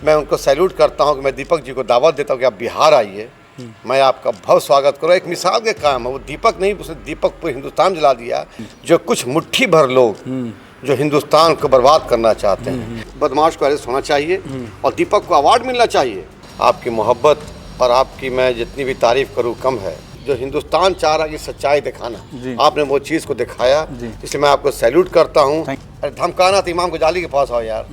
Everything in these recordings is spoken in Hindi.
मैं उनको सैल्यूट करता हूं कि मैं दीपक जी को दावत देता हूं कि आप बिहार आइए, मैं आपका भव्य स्वागत करूँ। एक मिसाल के काम है, वो दीपक नहीं, उसने दीपक पूरे हिंदुस्तान जला दिया। जो कुछ मुट्ठी भर लोग जो हिंदुस्तान को बर्बाद करना चाहते हैं, बदमाश को अरेस्ट होना चाहिए और दीपक को अवार्ड मिलना चाहिए। आपकी मोहब्बत और आपकी मैं जितनी भी तारीफ करूँ कम है। जो हिंदुस्तान चाह रहा कि सच्चाई दिखाना, आपने वो चीज़ को दिखाया, इसलिए मैं आपको सैल्यूट करता हूँ। अरे धमकाना तो इमाम गजाली के पास आओ यार,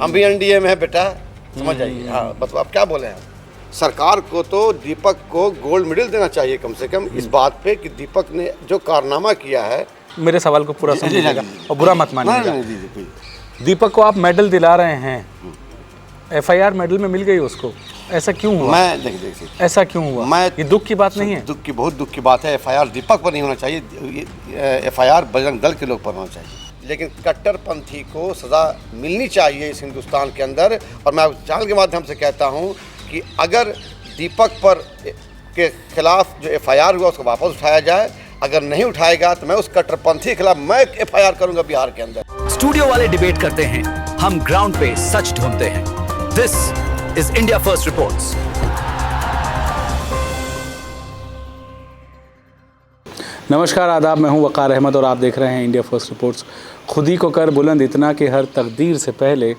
हम भी एनडीए में है बेटा, समझ जाइए। हाँ बस आप क्या बोले हैं। सरकार को तो दीपक को गोल्ड मेडल देना चाहिए कम से कम इस बात पे कि दीपक ने जो कारनामा किया है। मेरे सवाल को पूरा समझिएगा और बुरा मत मानिएगा। दीपक को आप मेडल दिला रहे हैं, एफआईआर मेडल में मिल गई उसको, ऐसा क्यों हुआ? मैं देखिए ऐसा क्यों हुआ? ये दुख की बात नहीं है? बहुत दुख की बात है। एफआईआर दीपक पर नहीं होना चाहिए, एफआईआर बजरंग दल के लोग पर होना चाहिए। लेकिन कट्टरपंथी को सज़ा मिलनी चाहिए इस हिंदुस्तान के अंदर। और मैं चैनल के माध्यम से कहता हूँ कि अगर दीपक पर के खिलाफ जो एफआईआर हुआ उसको वापस उठाया जाए, अगर नहीं उठाएगा तो मैं उस कट्टरपंथी के खिलाफ मैं एफआईआर करूंगा बिहार के अंदर। स्टूडियो वाले डिबेट करते हैं, हम ग्राउंड पे सच ढूंढते हैं। This is India first reports. नमस्कार, आदाब, मैं हूं वकार अहमद और आप देख रहे हैं इंडिया फर्स्ट रिपोर्ट्स। खुद ही को कर बुलंद इतना कि हर तकदीर से पहले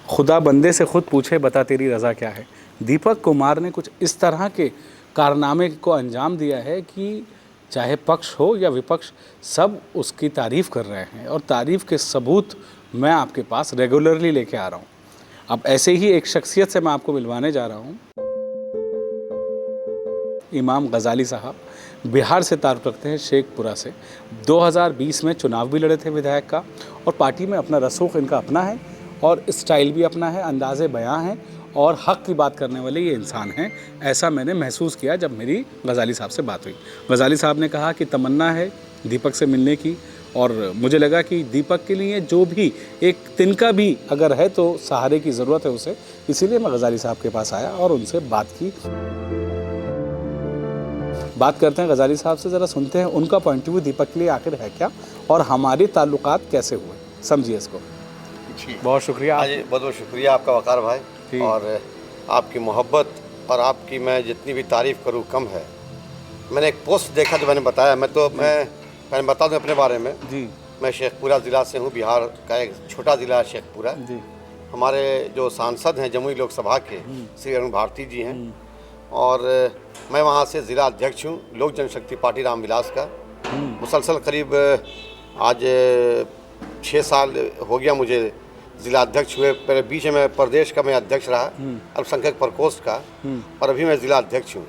खुदा बंदे से खुद पूछे, बता तेरी रज़ा क्या है। दीपक कुमार ने कुछ इस तरह के कारनामे को अंजाम दिया है कि चाहे पक्ष हो या विपक्ष, सब उसकी तारीफ़ कर रहे हैं और तारीफ़ के सबूत मैं आपके पास रेगुलरली लेके आ रहा हूँ। अब ऐसे ही एक शख्सियत से मैं आपको मिलवाने जा रहा हूँ। इमाम गजाली साहब बिहार से ताल्लुक़ रखते हैं, शेखपुरा से। 2020 में चुनाव भी लड़े थे विधायक का और पार्टी में अपना रसूख इनका अपना है और स्टाइल भी अपना है, अंदाज़े बयां है और हक़ की बात करने वाले ये इंसान हैं। ऐसा मैंने महसूस किया जब मेरी गजाली साहब से बात हुई। गजाली साहब ने कहा कि तमन्ना है दीपक से मिलने की और मुझे लगा कि दीपक के लिए जो भी एक तिनका भी अगर है तो सहारे की ज़रूरत है उसे, इसीलिए मैं गजाली साहब के पास आया और उनसे बात की। बात करते हैं गजाली साहब से, ज़रा सुनते हैं उनका पॉइंट ऑफ व्यू दीपक के लिए आखिर है क्या और हमारे ताल्लुकात कैसे हुए, समझिए इसको। बहुत शुक्रिया। बहुत बहुत शुक्रिया आपका वकार भाई, और आपकी मोहब्बत और आपकी मैं जितनी भी तारीफ़ करूँ कम है। मैंने एक पोस्ट देखा जो मैंने बताया, मैं बता दूं अपने बारे में जी। मैं शेखपुरा ज़िला से हूँ, बिहार का एक छोटा ज़िला है शेखपुरा जी। हमारे जो सांसद हैं जमुई लोकसभा के श्री अरुण भारती जी हैं और मैं वहाँ से ज़िला अध्यक्ष हूँ लोक जनशक्ति पार्टी रामविलास का। मुसलसल करीब आज 6 साल हो गया मुझे ज़िला अध्यक्ष हुए। पहले बीच में प्रदेश का मैं अध्यक्ष रहा अल्पसंख्यक प्रकोष्ठ का, और अभी मैं ज़िला अध्यक्ष हूँ।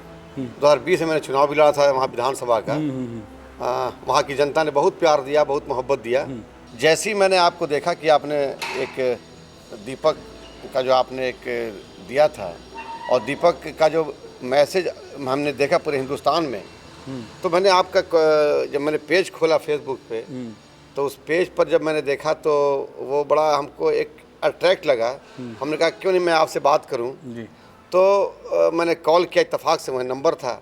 2020 में मैंने चुनाव भी लड़ा था वहाँ विधानसभा का। वहाँ की जनता ने बहुत प्यार दिया, बहुत मोहब्बत दिया। जैसे ही मैंने आपको देखा कि आपने एक दीपक का जो आपने एक दिया था और दीपक का जो मैसेज हमने देखा पूरे हिंदुस्तान में, तो मैंने आपका जब मैंने पेज खोला फेसबुक पे तो उस पेज पर जब मैंने देखा तो वो बड़ा हमको एक अट्रैक्ट लगा। हमने कहा क्यों नहीं मैं आपसे बात करूं। तो मैंने कॉल किया, इत्तेफाक से वही नंबर था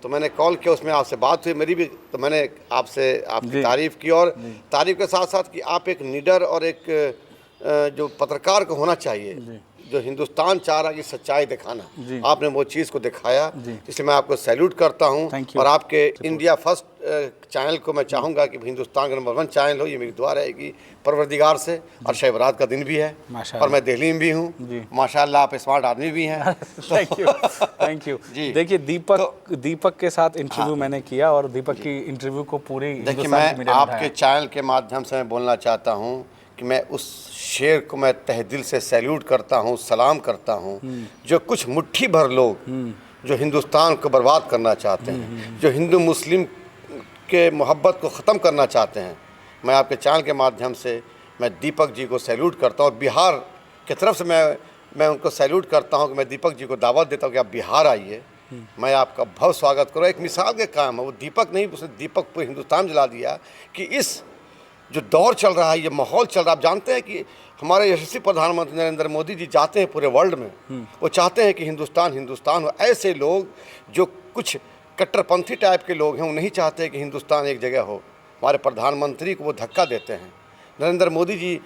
तो मैंने कॉल किया, उसमें आपसे बात हुई मेरी भी। तो मैंने आपसे आपकी तारीफ़ की और तारीफ़ के साथ साथ कि आप एक लीडर और एक जो पत्रकार को होना चाहिए, जो हिंदुस्तान चाह रहा कि सच्चाई दिखाना, आपने वो चीज़ को दिखाया, इसलिए मैं आपको सैल्यूट करता हूं। और आपके इंडिया फर्स्ट चैनल को मैं चाहूँगा कि हिंदुस्तान का नंबर 1 चैनल हो, ये मेरी दुआ रहेगी परवरदिगार से। और शब बारात का दिन भी है और मैं दिल्ली में भी हूँ, माशाल्लाह आप स्मार्ट आदमी भी हैं। थैंक यू जी। देखिए दीपक के साथ इंटरव्यू मैंने किया और दीपक की इंटरव्यू को पूरी देखिए मैं आपके चैनल के माध्यम से मैं बोलना चाहता हूँ कि मैं उस शेर को मैं तहे दिल से सैल्यूट करता हूँ, सलाम करता हूँ, जो कुछ मुट्ठी भर लोग जो हिंदुस्तान को बर्बाद करना चाहते हैं, जो हिंदू मुस्लिम के मोहब्बत को ख़त्म करना चाहते हैं। मैं आपके चैनल के माध्यम से मैं दीपक जी को सैल्यूट करता हूँ। बिहार की तरफ से मैं उनको सैल्यूट करता हूँ कि मैं दीपक जी को दावत देता हूँ कि आप बिहार आइए, मैं आपका भव्य स्वागत करूँ। एक मिसाल के काम है, वो दीपक नहीं, उसने दीपक पूरे हिंदुस्तान जला दिया कि इस जो दौर चल रहा है, ये माहौल चल रहा है। आप जानते हैं कि हमारे यशस्वी प्रधानमंत्री नरेंद्र मोदी जी जाते हैं पूरे वर्ल्ड में, वो चाहते हैं कि हिंदुस्तान हिंदुस्तान हो। ऐसे लोग जो कुछ कट्टरपंथी टाइप के लोग हैं वो नहीं चाहते कि हिंदुस्तान एक जगह हो। हमारे प्रधानमंत्री को वो धक्का देते हैं। नरेंद्र मोदी जी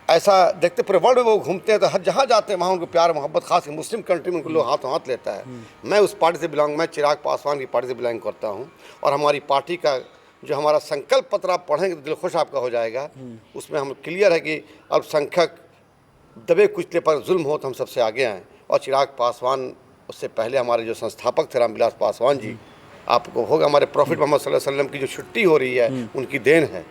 ऐसा देखते पूरे वर्ल्ड में वो घूमते हैं तो हर जहाँ जाते हैं वहाँ उनको प्यार मोहब्बत, खास मुस्लिम कंट्री में उनको लोग हाथों हाथ लेता है। मैं उस पार्टी से बिलोंग, मैं चिराग पासवान की पार्टी से बिलोंग करता हूँ और हमारी पार्टी का जो हमारा संकल्प पत्र आप पढ़ेंगे तो दिल खुश आपका हो जाएगा। उसमें हम क्लियर है कि अल्पसंख्यक दबे कुचले पर जुल्म हो तो हम सबसे आगे आएँ। और चिराग पासवान, उससे पहले हमारे जो संस्थापक थे रामविलास पासवान जी, आपको होगा हमारे प्रॉफिट मोहम्मद सल्लल्लाहु अलैहि वसल्लम की जो छुट्टी हो रही है उनकी देन है।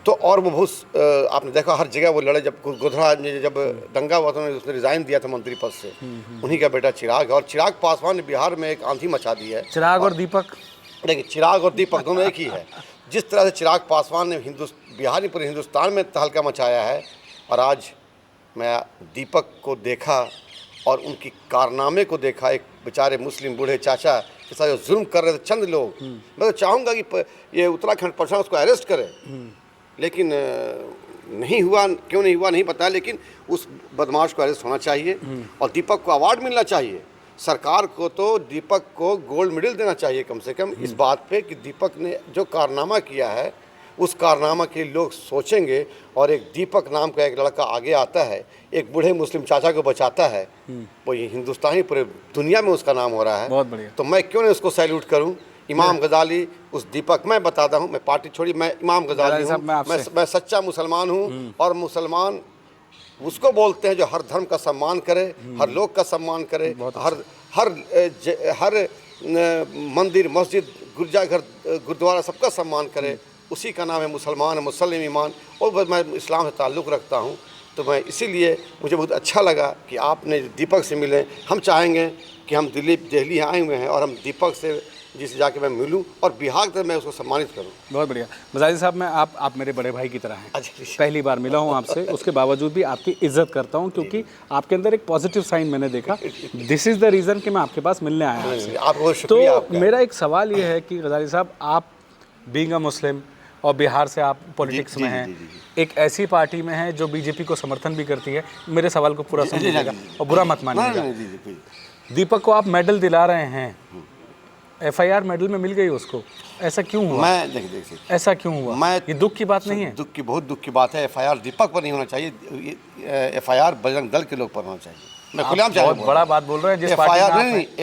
तो और वो बहुत आपने देखा हर जगह वो लड़े, जब गोधरा में जब दंगा हुआ था उसने रिज़ाइन दिया था मंत्री पद से, उन्हीं का बेटा चिराग है। और चिराग पासवान ने बिहार में एक आंधी मचा दी है। चिराग और दीपक, देखिए चिराग और दीपक दोनों एक ही है। जिस तरह से चिराग पासवान ने बिहार में पूरे हिंदुस्तान में तहलका मचाया है, और आज मैं दीपक को देखा और उनकी कारनामे को देखा, एक बेचारे मुस्लिम बूढ़े चाचा के साथ जो जुल्म कर रहे थे चंद लोग, मैं तो चाहूँगा कि ये उत्तराखंड प्रशासन उसको अरेस्ट करे, लेकिन नहीं हुआ। क्यों नहीं हुआ नहीं पता, लेकिन उस बदमाश को अरेस्ट होना चाहिए और दीपक को अवार्ड मिलना चाहिए। सरकार को तो दीपक को गोल्ड मेडल देना चाहिए कम से कम इस बात पे कि दीपक ने जो कारनामा किया है उस कारनामा के लोग सोचेंगे। और एक दीपक नाम का एक लड़का आगे आता है, एक बूढ़े मुस्लिम चाचा को बचाता है, वो ये हिंदुस्तानी पूरे दुनिया में उसका नाम हो रहा है। बहुत बढ़िया। तो मैं क्यों नहीं उसको सैल्यूट करूं। इमाम गजाली, उस दीपक, मैं बताता हूं, मैं पार्टी छोड़ी, मैं इमाम गजाली हूं, मैं सच्चा मुसलमान हूं। और मुसलमान उसको बोलते हैं जो हर धर्म का सम्मान करे, हर लोग का सम्मान करे, हर मंदिर मस्जिद गिरजाघर गुरुद्वारा सबका सम्मान करे, उसी का नाम है मुसलमान, मुस्लिम ईमान। और मैं इस्लाम से ताल्लुक़ रखता हूँ, तो मैं इसीलिए मुझे बहुत अच्छा लगा कि आपने दीपक से मिले। हम चाहेंगे कि हम दिल्ली आए हुए हैं और हम दीपक से जिसे जाके मैं मिलूं और बिहार तक मैं उसको सम्मानित करूं। बहुत बढ़िया। मजाजी साहब, मैं आप मेरे बड़े भाई की तरह हैं। पहली बार मिला हूं आपसे, उसके बावजूद भी आपकी इज्जत करता हूं क्योंकि आपके अंदर एक पॉजिटिव साइन मैंने देखा। दिस इज़ द रीज़न कि मैं आपके पास मिलने आया हूं आपसे। तो मेरा एक सवाल ये है कि गजाली साहब, आप बीइंग अ मुस्लिम और बिहार से आप पॉलिटिक्स में हैं, एक ऐसी पार्टी में हैं जो बीजेपी को समर्थन भी करती है। मेरे सवाल को पूरा समझिएगा और बुरा मत मानिएगा। दीपक को आप मेडल दिला रहे हैं, FIR मेडल में मिल गई उसको, ऐसा क्यों हुआ? मैं देखिए ऐसा क्यों हुआ? ये दुख की बात नहीं है? बहुत दुख की बात है। FIR दीपक पर नहीं होना चाहिए, FIR बजरंग दल के लोग पर होना चाहिए। मैं खुलेआम बहुत बड़ा बात बोल रहे हैं। जिस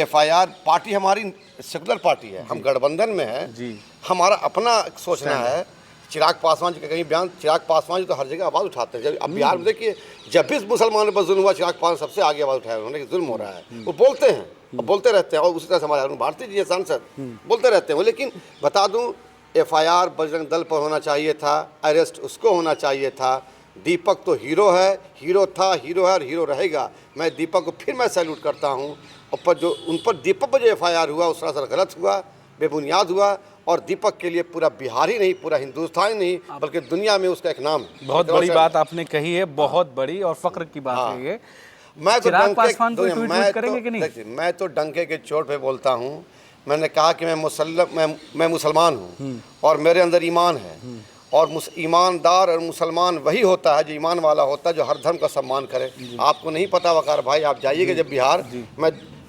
FIR पार्टी हमारी सेकुलर पार्टी है, हम गठबंधन में है जी। हमारा अपना सोचना है। चिराग पासवान जी का कहीं बयान, चिराग पासवान जी तो हर जगह आवाज़ उठाते हैं। जब अब बिहार में देखिए, जब भी मुसलमानों पर जुल्म हुआ, चिराग पासवान सबसे आगे आवाज़ उठाया उन्होंने कि जुल्म हो रहा है। वो बोलते हैं और बोलते रहते हैं, और उसी तरह से हमारे भारतीय जी सांसद बोलते रहते हैं। लेकिन बता दूं, FIR बजरंग दल पर होना चाहिए था, अरेस्ट उसको होना चाहिए था। दीपक तो हीरो है, हीरो था, हीरो है और हीरो रहेगा। मैं दीपक को फिर मैं सैल्यूट करता हूँ। और पर जो उन पर दीपक पर जो FIR हुआ उस तरह से गलत हुआ, बेबुनियाद हुआ। और दीपक के लिए पूरा बिहार ही नहीं, पूरा हिंदुस्तान ही नहीं बल्कि दुनिया में उसका एक नाम है। बहुत बड़ी बात आपने कही है, बहुत बड़ी और फख्र की बात है ये। मैं तो मैं तो डंके के चोट पे बोलता हूँ। मैंने कहा कि मैं मुसलमान हूँ और मेरे अंदर ईमान है। और ईमानदार और मुसलमान वही होता है जो ईमान वाला होता है, जो हर धर्म का सम्मान करे। आपको नहीं पता वकार भाई, आप जाइएगा जब बिहार,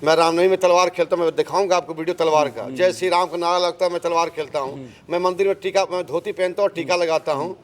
मैं रामनवमी में तलवार खेलता हूँ, मैं दिखाऊंगा आपको वीडियो तलवार का। जय श्री राम का नारा लगता है, मैं तलवार खेलता हूँ। मैं मंदिर में टीका, मैं धोती पहनता हूँ और टीका लगाता हूँ।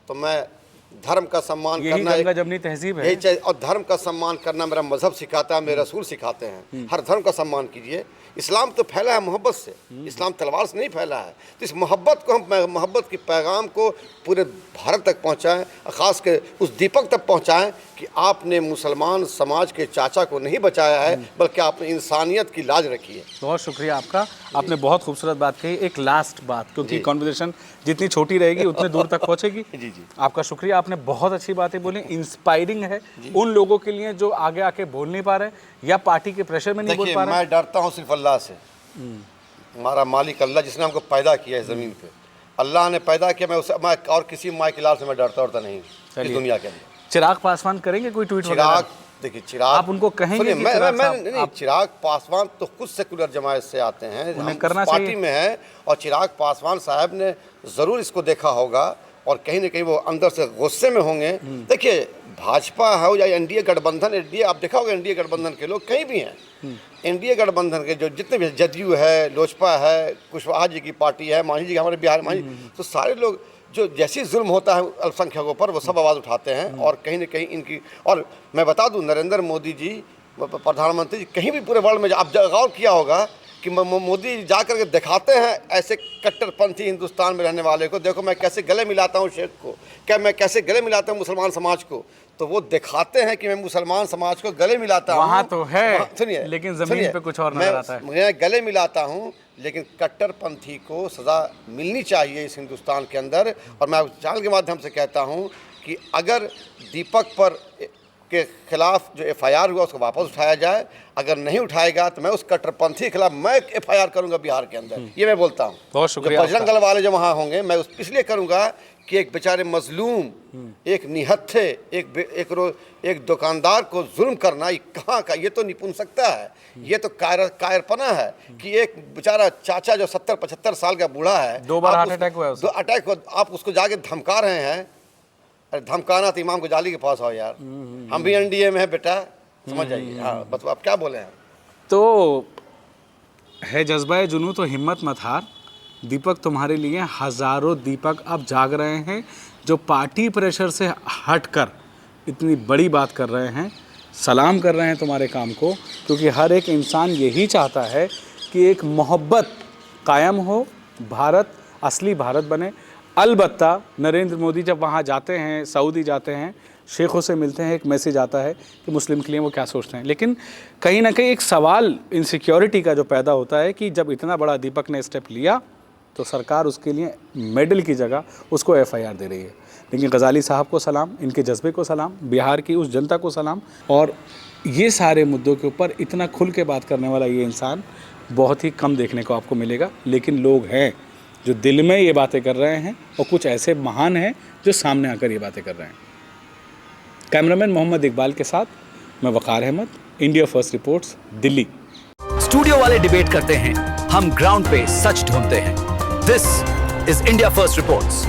तो मैं धर्म का सम्मान करना गंगा जमनी तहजीब है, यही और धर्म का सम्मान करना मेरा मजहब सिखाता है, मेरे रसूल सिखाते हैं। हर धर्म का सम्मान कीजिए। इस्लाम तो फैला है मोहब्बत से, इस्लाम तलवार से नहीं फैला है। तो इस मोहब्बत को हम, मोहब्बत के पैगाम को पूरे भारत तक पहुँचाएँ, ख़ास कर उस दीपक तक पहुँचाएँ कि आपने मुसलमान समाज के चाचा को नहीं बचाया है, बल्कि आपने इंसानियत की लाज रखी है। बहुत शुक्रिया आपका, आपने बहुत खूबसूरत बात कही। एक लास्ट बात, क्योंकि कॉन्वर्सेशन जितनी छोटी रहेगी उतने दूर तक पहुँचेगी। जी। आपका शुक्रिया, आपने बहुत अच्छी बातें बोली, इंस्पायरिंग है उन लोगों के लिए जो आगे आके बोल नहीं पा रहे या पार्टी के प्रेशर में नहीं बोल पा रहे। मैं डरता हूँ सिर्फ अल्लाह से। हमारा मालिक अल्लाह, जिसने हमको पैदा किया है ज़मीन पे, अल्लाह ने पैदा किया। मैं और किसी माई के लाल से मैं डरता नहीं इस दुनिया के अंदर। चिराग पासवान करेंगे कोई ट्वीट? चिराग, देखिए चिराग, आप उनको कहेंगे? मैं चिराग पासवान तो खुद सेकुलर जमात से आते हैं, उन्हें करना पार्टी में है। और चिराग पासवान साहब ने ज़रूर इसको देखा होगा और कहीं ना कहीं वो अंदर से गुस्से में होंगे। देखिए, भाजपा हो या एनडीए गठबंधन, एनडीए आप देखा होगा, एनडीए गठबंधन के लोग कहीं भी हैं, एनडीए गठबंधन के जो जितने भी, जदयू है, लोजपा है, कुशवाहा जी की पार्टी है, मांझी जी हमारे बिहार मांझी, तो सारे लोग जो जैसी जुल्म होता है अल्पसंख्यकों पर वो सब आवाज़ उठाते हैं। और कहीं ना कहीं इनकी, और मैं बता दूं नरेंद्र मोदी जी प्रधानमंत्री जी कहीं भी पूरे वर्ल्ड में आप गौर किया होगा कि मोदी जा कर के दिखाते हैं ऐसे कट्टरपंथी हिंदुस्तान में रहने वाले को, देखो मैं कैसे गले मिलाता हूँ शेख को, क्या मैं कैसे गले मिलाता हूँ मुसलमान समाज को, तो वो दिखाते हैं कि मैं मुसलमान समाज को गले मिलाता हूँ। वहाँ तो है, सुनिए, लेकिन जमीन पे कुछ और नजर आता है। मैं गले मिलाता हूँ, लेकिन कट्टरपंथी को सज़ा मिलनी चाहिए इस हिंदुस्तान के अंदर। और मैं चैनल के माध्यम से कहता हूँ कि अगर दीपक पर के खिलाफ जो FIR हुआ उसको वापस उठाया जाए, अगर नहीं उठाएगा तो मैं उस कट्टरपंथी के खिलाफ मैं FIR करूंगा बिहार के अंदर। ये मैं बोलता हूँ। बहुत शुक्रिया। बजरंग दल वाले जो वहाँ होंगे मैं उस इसलिए करूंगा कि एक बेचारे मजलूम, एक निहत्थे, एक दुकानदार को जुल्म करना ये कहाँ का, ये तो निपुण सकता है, ये तो कायरपना है कि एक बेचारा चाचा जो 70-75 साल का बूढ़ा है, 2 बार हार्ट अटैक हुआ है उसे। 2 अटैक हो, आप उसको जाके धमका रहे हैं। अरे धमकाना तो इमाम गजाली के पास हो यार, हम भी NDA में है बेटा, समझ जाइए। हाँ बस आप क्या बोले हैं। तो है जज्बा जुनून तो हिम्मत मत हार। दीपक तुम्हारे लिए हज़ारों दीपक अब जाग रहे हैं जो पार्टी प्रेशर से हटकर इतनी बड़ी बात कर रहे हैं। सलाम कर रहे हैं तुम्हारे काम को, क्योंकि हर एक इंसान यही चाहता है कि एक मोहब्बत कायम हो, भारत असली भारत बने। अलबत्ता नरेंद्र मोदी जब वहाँ जाते हैं, सऊदी जाते हैं, शेखों से मिलते हैं, एक मैसेज आता है कि मुस्लिम के लिए वो क्या सोचते हैं। लेकिन कहीं ना कहीं एक सवाल इनसिक्योरिटी का जो पैदा होता है कि जब इतना बड़ा दीपक ने स्टेप लिया तो सरकार उसके लिए मेडल की जगह उसको FIR दे रही है। लेकिन गजाली साहब को सलाम, इनके जज्बे को सलाम, बिहार की उस जनता को सलाम। और ये सारे मुद्दों के ऊपर इतना खुल के बात करने वाला ये इंसान बहुत ही कम देखने को आपको मिलेगा। लेकिन लोग हैं जो दिल में ये बातें कर रहे हैं और कुछ ऐसे महान हैं जो सामने आकर ये बातें कर रहे हैं। कैमरामैन मोहम्मद इकबाल के साथ मैं Waqar Ahmad, India first reports, Delhi. Studio वाले डिबेट करते हैं, हम ग्राउंड पे सच ढूंढते हैं। This is India first reports.